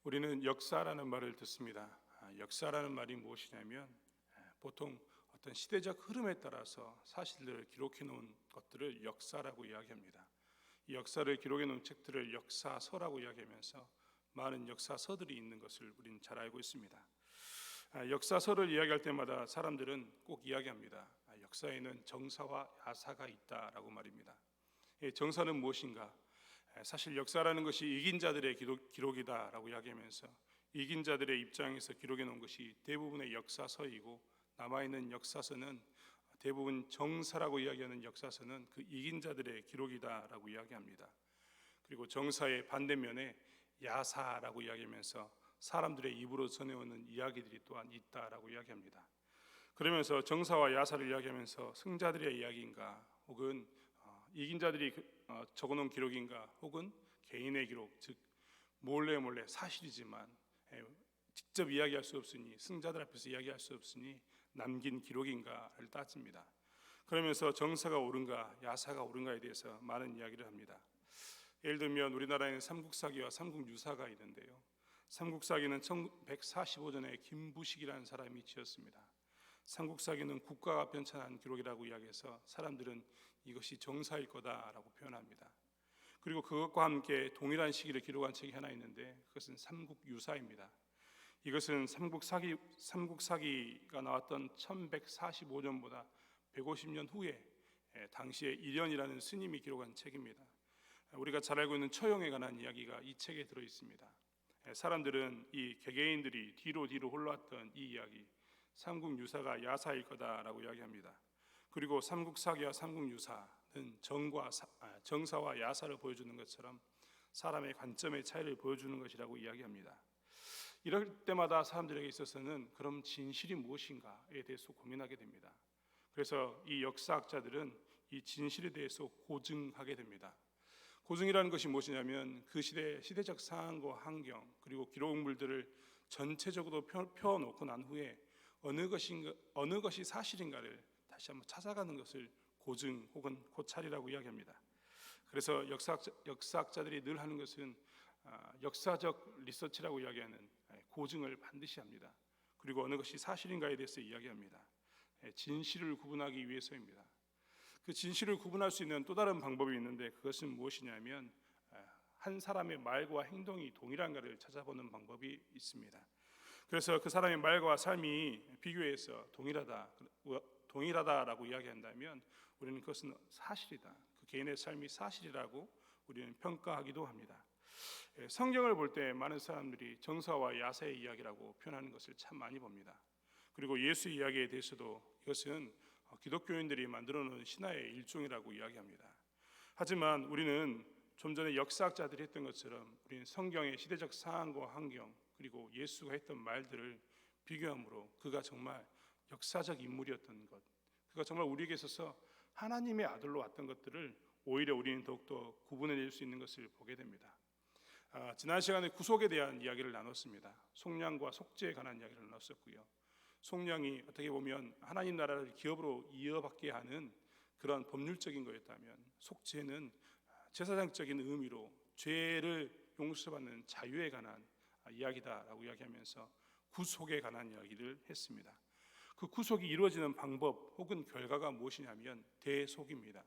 우리는 역사라는 말을 듣습니다. 역사라는 말이 무엇이냐면 보통 어떤 시대적 흐름에 따라서 사실들을 기록해 놓은 것들을 역사라고 이야기합니다. 이 역사를 기록해 놓은 책들을 역사서라고 이야기하면서 많은 역사서들이 있는 것을 우리는 잘 알고 있습니다. 역사서를 이야기할 때마다 사람들은 꼭 이야기합니다. 역사에는 정사와 야사가 있다라고 말입니다. 정사는 무엇인가? 사실 역사라는 것이 이긴 자들의 기록이다라고 이야기하면서 이긴 자들의 입장에서 기록해 놓은 것이 대부분의 역사서이고, 남아있는 역사서는 대부분 정사라고 이야기하는 역사서는 그 이긴 자들의 기록이다라고 이야기합니다. 그리고 정사의 반대면에 야사라고 이야기하면서 사람들의 입으로 전해오는 이야기들이 또한 있다라고 이야기합니다. 그러면서 정사와 야사를 이야기하면서 승자들의 이야기인가, 혹은 이긴 자들이 적어놓은 기록인가, 혹은 개인의 기록, 즉 몰래 사실이지만 직접 이야기할 수 없으니, 승자들 앞에서 이야기할 수 없으니 남긴 기록인가를 따집니다. 그러면서 정사가 옳은가 야사가 옳은가에 대해서 많은 이야기를 합니다. 예를 들면 우리나라에는 삼국사기와 삼국유사가 있는데요, 삼국사기는 1145년에 김부식이라는 사람이 지었습니다. 삼국사기는 국가가 편찬한 기록이라고 이야기해서 사람들은 이것이 정사일 거다라고 표현합니다. 그리고 그것과 함께 동일한 시기를 기록한 책이 하나 있는데 그것은 삼국유사입니다. 이것은 삼국사기가 나왔던 1145년보다 150년 후에 당시에 일연이라는 스님이 기록한 책입니다. 우리가 잘 알고 있는 처형에 관한 이야기가 이 책에 들어 있습니다. 사람들은 이 개개인들이 뒤로 흘러왔던 이 이야기, 삼국유사가 야사일 거다라고 이야기합니다. 그리고 삼국사기와 삼국유사는 정사와 야사를 보여주는 것처럼 사람의 관점의 차이를 보여주는 것이라고 이야기합니다. 이럴 때마다 사람들에게 있어서는 그럼 진실이 무엇인가에 대해서 고민하게 됩니다. 그래서 이 역사학자들은 이 진실에 대해서 고증하게 됩니다. 고증이라는 것이 무엇이냐면 그 시대적 상황과 환경, 그리고 기록물들을 전체적으로 펴놓고 난 후에 어느 것이 사실인가를 다시 한번 찾아가는 것을 고증 혹은 고찰이라고 이야기합니다. 그래서 역사학자들이 늘 하는 것은 역사적 리서치라고 이야기하는 고증을 반드시 합니다. 그리고 어느 것이 사실인가에 대해서 이야기합니다. 진실을 구분하기 위해서입니다. 그 진실을 구분할 수 있는 또 다른 방법이 있는데 그것은 무엇이냐면 한 사람의 말과 행동이 동일한가를 찾아보는 방법이 있습니다. 그래서 그 사람의 말과 삶이 비교해서 동일하다라고 이야기한다면 우리는 그것은 사실이다, 그 개인의 삶이 사실이라고 우리는 평가하기도 합니다. 성경을 볼 때 많은 사람들이 정사와 야사의 이야기라고 표현하는 것을 참 많이 봅니다. 그리고 예수 이야기에 대해서도 이것은 기독교인들이 만들어 놓은 신화의 일종이라고 이야기합니다. 하지만 우리는 좀 전에 역사학자들이 했던 것처럼 우리는 성경의 시대적 상황과 환경, 그리고 예수가 했던 말들을 비교함으로 그가 정말 역사적 인물이었던 것, 그가 정말 우리에게 있어서 하나님의 아들로 왔던 것들을 오히려 우리는 더욱더 구분해낼 수 있는 것을 보게 됩니다. 지난 시간에 구속에 대한 이야기를 나눴습니다. 속량과 속죄에 관한 이야기를 나눴었고요. 속량이 어떻게 보면 하나님 나라를 기업으로 이어받게 하는 그런 법률적인 거였다면, 속죄는 제사장적인 의미로 죄를 용서받는 자유에 관한 이야기다라고 이야기하면서 구속에 관한 이야기를 했습니다. 그 구속이 이루어지는 방법 혹은 결과가 무엇이냐면 대속입니다.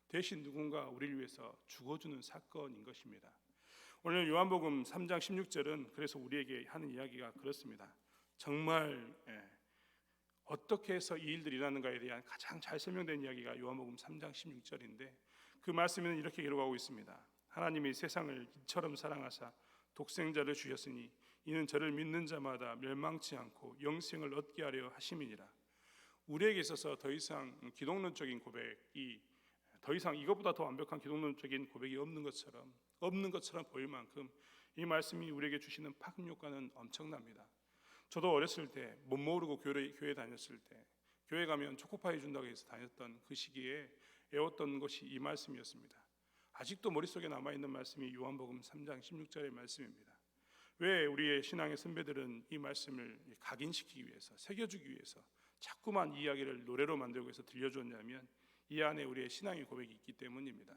대신 누군가 우리를 위해서 죽어주는 사건인 것입니다. 오늘 요한복음 3장 16절은 그래서 우리에게 하는 이야기가 그렇습니다. 정말 어떻게 해서 이 일들이 일어나는가에 대한 가장 잘 설명된 이야기가 요한복음 3장 16절인데 그 말씀에는 이렇게 기록하고 있습니다. 하나님이 세상을 이처럼 사랑하사 독생자를 주셨으니 이는 저를 믿는 자마다 멸망치 않고 영생을 얻게 하려 하심이니라. 우리에게 있어서 더 이상 기독론적인 고백이, 더 이상 이것보다 더 완벽한 기독론적인 고백이 없는 것처럼 보일 만큼 이 말씀이 우리에게 주시는 파급효과는 엄청납니다. 저도 어렸을 때 못 모르고 교회 다녔을 때, 교회 가면 초코파이 준다고 해서 다녔던 그 시기에 외웠던 것이 이 말씀이었습니다. 아직도 머릿속에 남아있는 말씀이 요한복음 3장 16절의 말씀입니다. 왜 우리의 신앙의 선배들은 이 말씀을 각인시키기 위해서, 새겨주기 위해서 자꾸만 이 이야기를 노래로 만들고 해서 들려줬냐면 이 안에 우리의 신앙의 고백이 있기 때문입니다.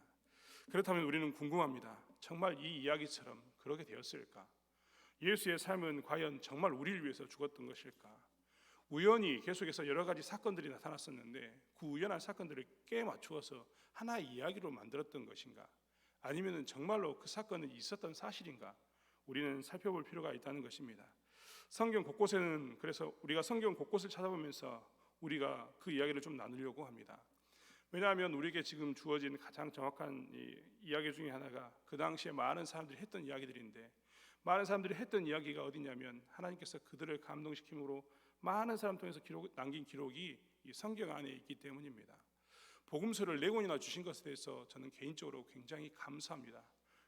그렇다면 우리는 궁금합니다. 정말 이 이야기처럼 그렇게 되었을까? 예수의 삶은 과연 정말 우리를 위해서 죽었던 것일까? 우연히 계속해서 여러 가지 사건들이 나타났었는데 그 우연한 사건들을 깨 맞추어서 하나의 이야기로 만들었던 것인가? 아니면 정말로 그 사건은 있었던 사실인가? 우리는 살펴볼 필요가 있다는 것입니다. 성경 곳곳에는, 그래서 우리가 성경 곳곳을 찾아보면서 우리가 그 이야기를 좀 나누려고 합니다. 왜냐하면 우리에게 지금 주어진 가장 정확한 이야기 중에 하나가 그 당시에 많은 사람들이 했던 이야기들인데, 많은 사람들이 했던 이야기가 어디냐면 하나님께서 그들을 감동시킴으로 많은 사람 통해서 남긴 기록이 이 성경 안에 있기 때문입니다. 복음서를 4권이나 주신 것에 대해서 저는 개인적으로 굉장히 감사합니다.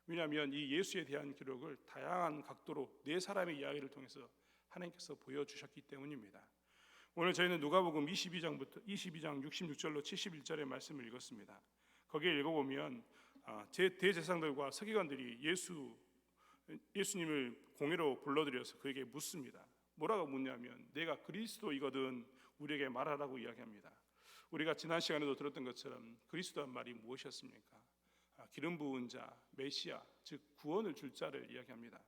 왜냐하면 이 예수에 대한 기록을 다양한 각도로 4사람의 이야기를 통해서 하나님께서 보여주셨기 때문입니다. 오늘 저희는 누가복음 22장 66절로 71절의 말씀을 읽었습니다. 거기에 읽어보면 대제사장들과 서기관들이 예수님을 공회로 불러들여서 그에게 묻습니다. 뭐라고 묻냐면 내가 그리스도이거든 우리에게 말하라고 이야기합니다. 우리가 지난 시간에도 들었던 것처럼 그리스도란 말이 무엇이었습니까? 기름 부은 자, 메시아, 즉 구원을 줄 자를 이야기합니다.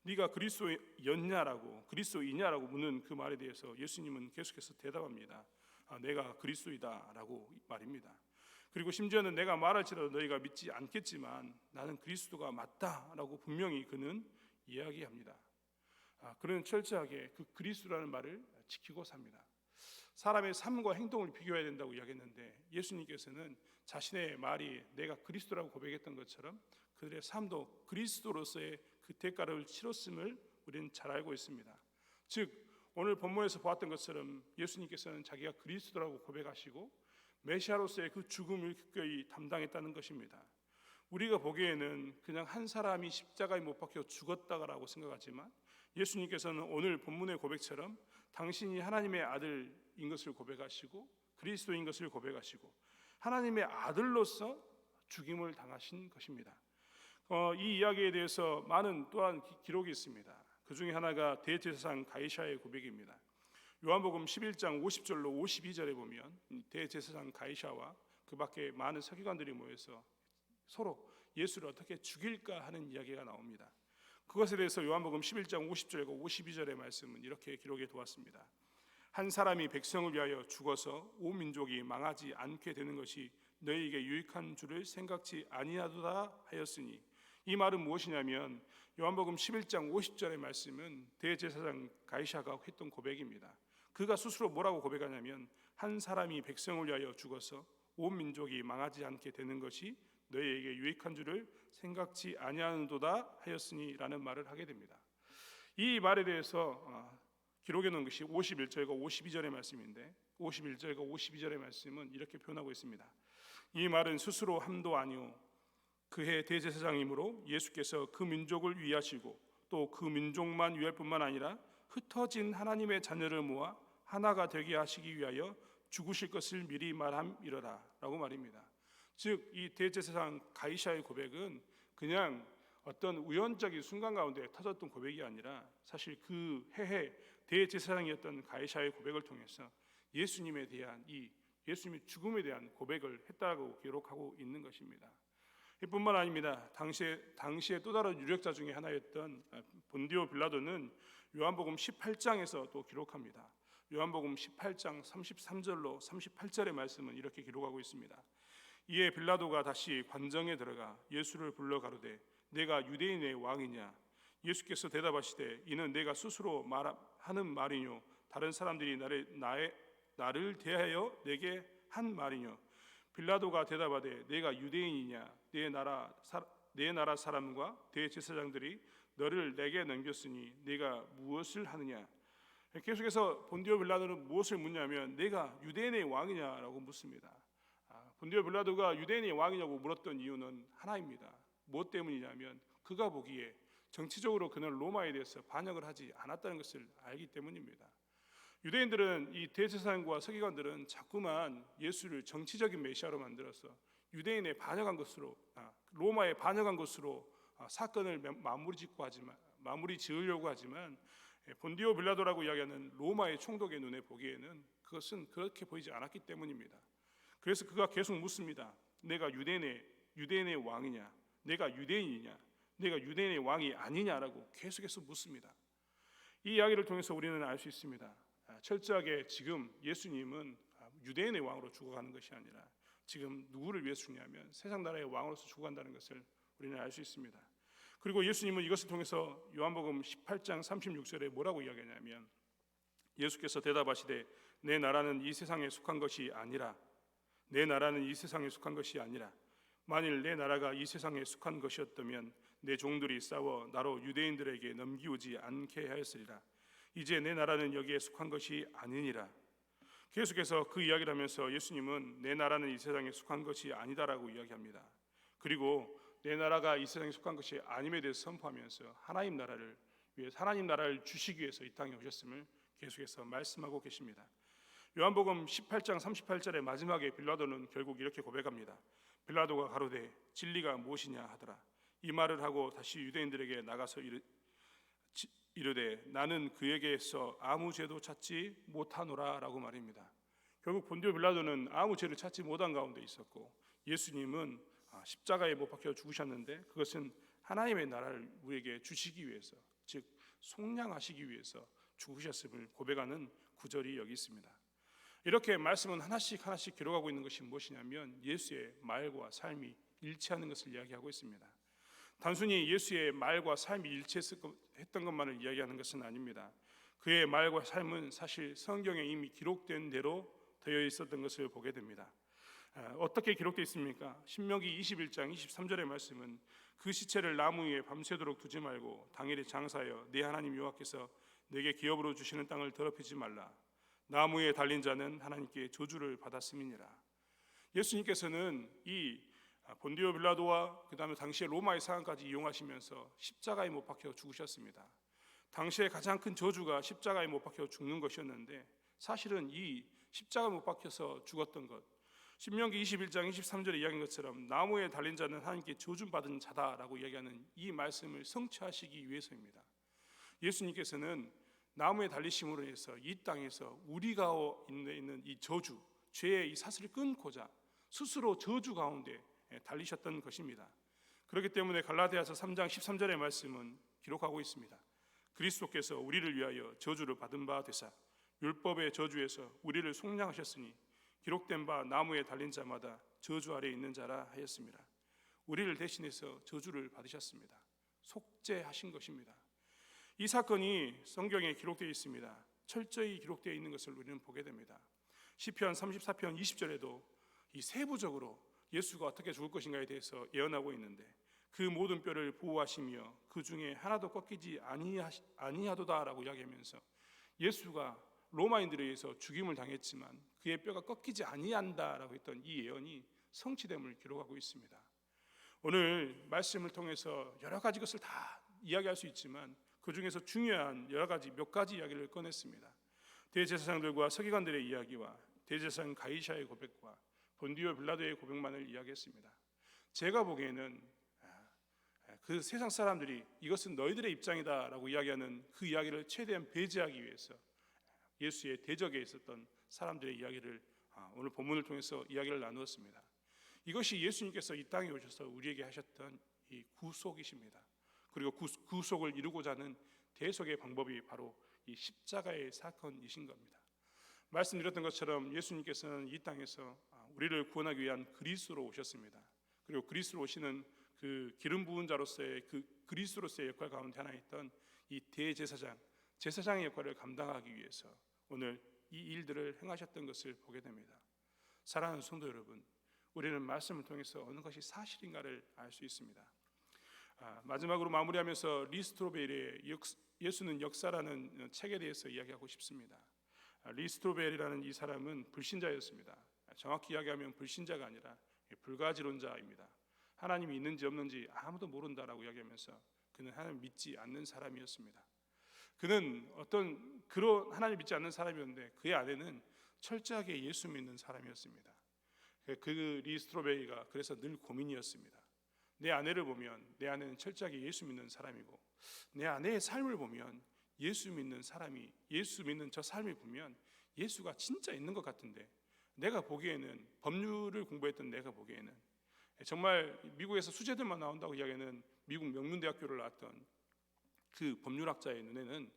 네가 그리스도였냐라고, 그리스도이냐라고 묻는 그 말에 대해서 예수님은 계속해서 대답합니다. 내가 그리스도이다라고 말입니다. 그리고 심지어는 내가 말할지라도 너희가 믿지 않겠지만 나는 그리스도가 맞다라고 분명히 그는 이야기합니다. 그는 철저하게 그 그리스도라는 말을 지키고 삽니다. 사람의 삶과 행동을 비교해야 된다고 이야기했는데 예수님께서는 자신의 말이 내가 그리스도라고 고백했던 것처럼 그들의 삶도 그리스도로서의 그 대가를 치렀음을 우리는 잘 알고 있습니다. 즉 오늘 본문에서 보았던 것처럼 예수님께서는 자기가 그리스도라고 고백하시고 메시아로서의 그 죽음을 기꺼이 담당했다는 것입니다. 우리가 보기에는 그냥 한 사람이 십자가에 못 박혀 죽었다라고 생각하지만 예수님께서는 오늘 본문의 고백처럼 당신이 하나님의 아들인 것을 고백하시고 그리스도인 것을 고백하시고 하나님의 아들로서 죽임을 당하신 것입니다. 이 이야기에 대해서 많은 또한 기록이 있습니다. 그 중에 하나가 대제사장 가이사의 고백입니다. 요한복음 11장 50절로 52절에 보면 대제사장 가이사와 그 밖에 많은 서기관들이 모여서 서로 예수를 어떻게 죽일까 하는 이야기가 나옵니다. 그것에 대해서 요한복음 11장 50절과 52절의 말씀은 이렇게 기록해 두었습니다. 한 사람이 백성을 위하여 죽어서 온 민족이 망하지 않게 되는 것이 너희에게 유익한 줄을 생각지 아니하도다 하였으니, 이 말은 무엇이냐면 요한복음 11장 50절의 말씀은 대제사장 가이사가 했던 고백입니다. 그가 스스로 뭐라고 고백하냐면 한 사람이 백성을 위하여 죽어서 온 민족이 망하지 않게 되는 것이 너희에게 유익한 줄을 생각지 아니하는도다 하였으니라는 말을 하게 됩니다. 이 말에 대해서 기록해 놓은 것이 51절과 52절의 말씀인데 51절과 52절의 말씀은 이렇게 표현하고 있습니다. 이 말은 스스로 함도 아니오 그해 대제사장이므로 예수께서 그 민족을 위하시고 또 그 민족만 위할 뿐만 아니라 흩어진 하나님의 자녀를 모아 하나가 되게 하시기 위하여 죽으실 것을 미리 말함이러라 라고 말입니다. 즉 이 대제사장 가이사의 고백은 그냥 어떤 우연적인 순간 가운데 터졌던 고백이 아니라 사실 그 해에 대제사장이었던 가이사의 고백을 통해서 예수님에 대한 예수님의 죽음에 대한 고백을 했다고 기록하고 있는 것입니다. 이뿐만 아닙니다. 당시에 또 다른 유력자 중에 하나였던 본디오 빌라도는 요한복음 18장에서 또 기록합니다. 요한복음 18장 33절로 38절의 말씀은 이렇게 기록하고 있습니다. 이에 빌라도가 다시 관정에 들어가 예수를 불러 가로되 내가 유대인의 왕이냐? 예수께서 대답하시되 이는 내가 스스로 하는 말이뇨 다른 사람들이 나를 대하여 내게 한 말이뇨? 빌라도가 대답하되 내가 유대인이냐? 내 나라 사람과 대제사장들이 너를 내게 넘겼으니 내가 무엇을 하느냐? 계속해서 본디오 빌라도는 무엇을 묻냐면 내가 유대인의 왕이냐라고 묻습니다. 본디오 빌라도가 유대인의 왕이냐고 물었던 이유는 하나입니다. 무엇 때문이냐면 그가 보기에 정치적으로 그는 로마에 대해서 반역을 하지 않았다는 것을 알기 때문입니다. 유대인들은 이 대제사장과 서기관들은 자꾸만 예수를 정치적인 메시아로 만들어서 유대인에 반역한 것으로 로마에 반역한 것으로 사건을 마무리 지으려고 하지만 본디오 빌라도라고 이야기하는 로마의 총독의 눈에 보기에는 그것은 그렇게 보이지 않았기 때문입니다. 그래서 그가 계속 묻습니다. 내가 유대인의 왕이냐? 내가 유대인이냐? 네가 유대인의 왕이 아니냐라고 계속해서 묻습니다. 이 이야기를 통해서 우리는 알 수 있습니다. 철저하게 지금 예수님은 유대인의 왕으로 죽어가는 것이 아니라 지금 누구를 위해서 죽냐면 세상 나라의 왕으로서 죽어간다는 것을 우리는 알 수 있습니다. 그리고 예수님은 이것을 통해서 요한복음 18장 36절에 뭐라고 이야기하냐면 예수께서 대답하시되 내 나라는 이 세상에 속한 것이 아니라 내 나라는 이 세상에 속한 것이 아니라 만일 내 나라가 이 세상에 속한 것이었다면 내 종들이 싸워 나로 유대인들에게 넘기오지 않게 하였으리라. 이제 내 나라는 여기에 속한 것이 아니니라. 계속해서 그 이야기를 하면서 예수님은 내 나라는 이 세상에 속한 것이 아니다라고 이야기합니다. 그리고 내 나라가 이 세상에 속한 것이 아님에 대해서 선포하면서 하나님 나라를 주시기 위해서 이 땅에 오셨음을 계속해서 말씀하고 계십니다. 요한복음 18장 38절의 마지막에 빌라도는 결국 이렇게 고백합니다. 빌라도가 가로되 진리가 무엇이냐 하더라. 이 말을 하고 다시 유대인들에게 나가서 이르되 나는 그에게서 아무 죄도 찾지 못하노라 라고 말입니다. 결국 본디오 빌라도는 아무 죄를 찾지 못한 가운데 있었고 예수님은 십자가에 못 박혀 죽으셨는데 그것은 하나님의 나라를 우리에게 주시기 위해서, 즉 속량하시기 위해서 죽으셨음을 고백하는 구절이 여기 있습니다. 이렇게 말씀은 하나씩 기록하고 있는 것이 무엇이냐면 예수의 말과 삶이 일치하는 것을 이야기하고 있습니다. 단순히 예수의 말과 삶이 일치했던 것만을 이야기하는 것은 아닙니다. 그의 말과 삶은 사실 성경에 이미 기록된 대로 되어 있었던 것을 보게 됩니다. 어떻게 기록되어 있습니까? 신명기 21장 23절의 말씀은 그 시체를 나무 위에 밤새도록 두지 말고 당일에 장사하여 네 하나님 여호와께서 내게 기업으로 주시는 땅을 더럽히지 말라. 나무에 달린 자는 하나님께 저주를 받았음이니라. 예수님께서는 이 본디오 빌라도와 그 다음에 당시에 로마의 상황까지 이용하시면서 십자가에 못 박혀 죽으셨습니다. 당시에 가장 큰 저주가 십자가에 못 박혀 죽는 것이었는데 사실은 이 십자가에 못 박혀서 죽었던 것, 신명기 21장 23절에 이야기한 것처럼 나무에 달린 자는 하나님께 저주받은 자다라고 이야기하는 이 말씀을 성취하시기 위해서입니다. 예수님께서는 나무에 달리심으로 해서 이 땅에서 우리가 있는 이 저주, 죄의 이 사슬을 끊고자 스스로 저주 가운데 달리셨던 것입니다. 그렇기 때문에 갈라디아서 3장 13절의 말씀은 기록하고 있습니다. 그리스도께서 우리를 위하여 저주를 받은 바 되사 율법의 저주에서 우리를 속량하셨으니 기록된 바 나무에 달린 자마다 저주 아래 있는 자라 하였습니다. 우리를 대신해서 저주를 받으셨습니다. 속죄하신 것입니다. 이 사건이 성경에 기록되어 있습니다. 철저히 기록되어 있는 것을 우리는 보게 됩니다. 시편 34편 20절에도 이 세부적으로 예수가 어떻게 죽을 것인가에 대해서 예언하고 있는데 그 모든 뼈를 보호하시며 그 중에 하나도 꺾이지 아니하도다라고 이야기하면서 예수가 로마인들에 의해서 죽임을 당했지만 그의 뼈가 꺾이지 아니한다라고 했던 이 예언이 성취됨을 기록하고 있습니다. 오늘 말씀을 통해서 여러 가지 것을 다 이야기할 수 있지만 그 중에서 중요한 몇 가지 이야기를 꺼냈습니다. 대제사장들과 서기관들의 이야기와 대제사장 가이샤의 고백과 본디오 빌라도의 고백만을 이야기했습니다. 제가 보기에는 그 세상 사람들이 이것은 너희들의 입장이다라고 이야기하는 그 이야기를 최대한 배제하기 위해서 예수의 대적에 있었던 사람들의 이야기를 오늘 본문을 통해서 이야기를 나누었습니다. 이것이 예수님께서 이 땅에 오셔서 우리에게 하셨던 이 구속이십니다. 그리고 구속을 이루고자 하는 대속의 방법이 바로 이 십자가의 사건이신 겁니다. 말씀드렸던 것처럼 예수님께서는 이 땅에서 우리를 구원하기 위한 그리스도로 오셨습니다. 그리고 그리스도로 오시는 그 기름 부은 자로서의 그 그리스도로서의 역할 가운데 하나 있던 이 제사장의 역할을 감당하기 위해서 오늘 이 일들을 행하셨던 것을 보게 됩니다. 사랑하는 성도 여러분, 우리는 말씀을 통해서 어느 것이 사실인가를 알 수 있습니다. 마지막으로 마무리하면서 리스트로벨의 예수는 역사라는 책에 대해서 이야기하고 싶습니다. 리스트로벨이라는 이 사람은 불신자였습니다. 정확히 이야기하면 불신자가 아니라 불가지론자입니다. 하나님이 있는지 없는지 아무도 모른다라고 이야기하면서 그는 하나님을 믿지 않는 사람이었습니다. 그는 그런 하나님을 믿지 않는 사람이었는데 그의 아내는 철저하게 예수 믿는 사람이었습니다. 그 리스트로벨이가 그래서 늘 고민이었습니다. 내 아내를 보면 내 아내는 철저하게 예수 믿는 사람이고 내 아내의 삶을 보면 예수 믿는 저 삶을 보면 예수가 진짜 있는 것 같은데 내가 보기에는 법률을 공부했던 내가 보기에는 정말 미국에서 수재들만 나온다고 이야기하는 미국 명문대학교를 나왔던 그 법률학자의 눈에는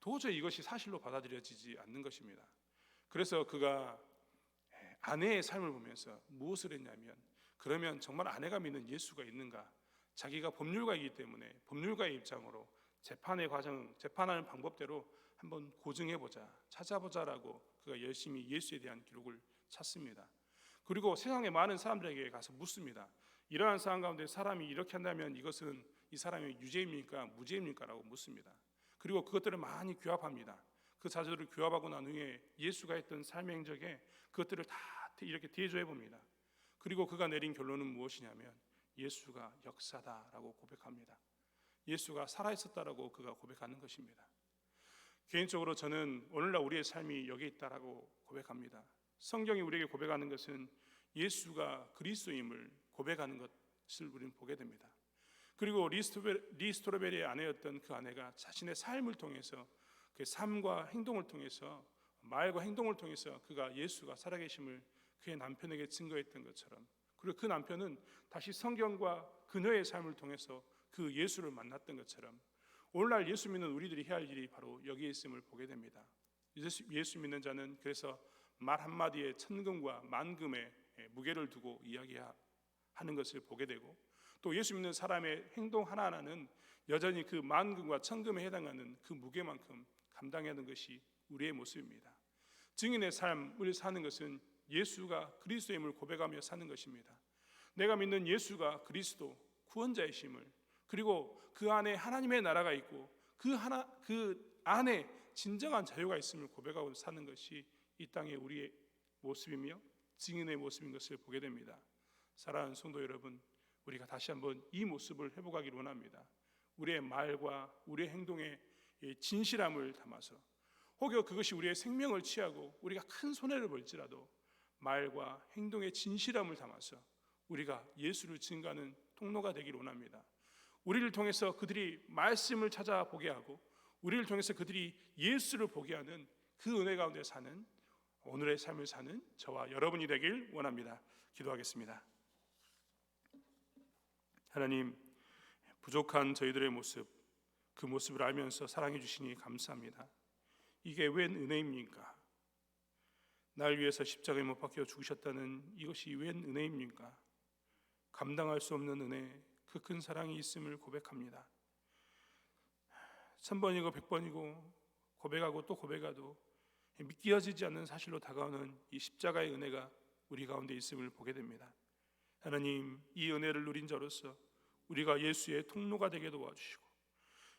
도저히 이것이 사실로 받아들여지지 않는 것입니다. 그래서 그가 아내의 삶을 보면서 무엇을 했냐면, 그러면 정말 아내가 믿는 예수가 있는가? 자기가 법률가이기 때문에 법률가의 입장으로 재판하는 방법대로 한번 고증해보자, 찾아보자라고 그가 열심히 예수에 대한 기록을 찾습니다. 그리고 세상의 많은 사람들에게 가서 묻습니다. 이러한 상황 가운데 사람이 이렇게 한다면 이것은 이 사람이 유죄입니까 무죄입니까? 라고 묻습니다. 그리고 그것들을 많이 규합합니다. 그 자료를 규합하고 난 후에 예수가 했던 삶의 행적에 그것들을 다 이렇게 대조해 봅니다. 그리고 그가 내린 결론은 무엇이냐면 예수가 역사다라고 고백합니다. 예수가 살아있었다라고 그가 고백하는 것입니다. 개인적으로 저는 오늘날 우리의 삶이 여기에 있다라고 고백합니다. 성경이 우리에게 고백하는 것은 예수가 그리스도임을 고백하는 것을 우리는 보게 됩니다. 그리고 리스토베리의 아내였던 그 아내가 자신의 삶을 통해서, 그 삶과 행동을 통해서, 말과 행동을 통해서 그가 예수가 살아계심을 그의 남편에게 증거했던 것처럼, 그리고 그 남편은 다시 성경과 그녀의 삶을 통해서 그 예수를 만났던 것처럼 오늘날 예수 믿는 우리들이 해야 할 일이 바로 여기에 있음을 보게 됩니다. 예수 믿는 자는 그래서 말 한마디에 천금과 만금의 무게를 두고 이야기하는 것을 보게 되고, 또 예수 믿는 사람의 행동 하나하나는 여전히 그 만금과 천금에 해당하는 그 무게만큼 감당해야 하는 것이 우리의 모습입니다. 증인의 삶을 사는 것은 예수가 그리스도임을 고백하며 사는 것입니다. 내가 믿는 예수가 그리스도 구원자이심을, 그리고 그 안에 하나님의 나라가 있고 그 안에 진정한 자유가 있음을 고백하고 사는 것이 이 땅의 우리의 모습이며 증인의 모습인 것을 보게 됩니다. 사랑하는 성도 여러분, 우리가 다시 한번 이 모습을 회복하기를 원합니다. 우리의 말과 우리의 행동에 진실함을 담아서, 혹여 그것이 우리의 생명을 취하고 우리가 큰 손해를 볼지라도 말과 행동의 진실함을 담아서 우리가 예수를 증거하는 통로가 되기를 원합니다. 우리를 통해서 그들이 말씀을 찾아보게 하고 우리를 통해서 그들이 예수를 보게 하는 그 은혜 가운데 사는 오늘의 삶을 사는 저와 여러분이 되길 원합니다. 기도하겠습니다. 하나님, 부족한 저희들의 모습, 그 모습을 알면서 사랑해 주시니 감사합니다. 이게 웬 은혜입니까? 날 위해서 십자가에 못 박혀 죽으셨다는 이것이 웬 은혜입니까? 감당할 수 없는 은혜, 그 큰 사랑이 있음을 고백합니다. 1000번이고 100번이고 고백하고 또 고백하도 믿겨지지 않는 사실로 다가오는 이 십자가의 은혜가 우리 가운데 있음을 보게 됩니다. 하나님, 이 은혜를 누린 자로서 우리가 예수의 통로가 되게 도와주시고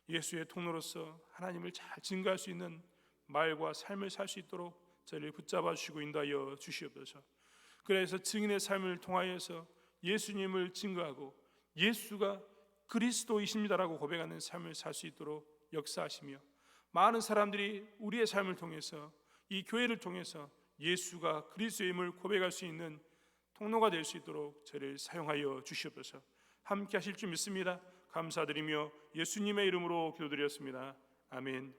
예수의 통로로서 하나님을 잘 증거할 수 있는 말과 삶을 살 수 있도록 저희를 붙잡아 주시고 인도하여 주시옵소서. 그래서 증인의 삶을 통하여서 예수님을 증거하고 예수가 그리스도이십니다라고 고백하는 삶을 살 수 있도록 역사하시며, 많은 사람들이 우리의 삶을 통해서, 이 교회를 통해서 예수가 그리스도임을 고백할 수 있는 통로가 될 수 있도록 저를 사용하여 주시옵소서. 함께 하실 줄 믿습니다. 감사드리며 예수님의 이름으로 기도드렸습니다. 아멘.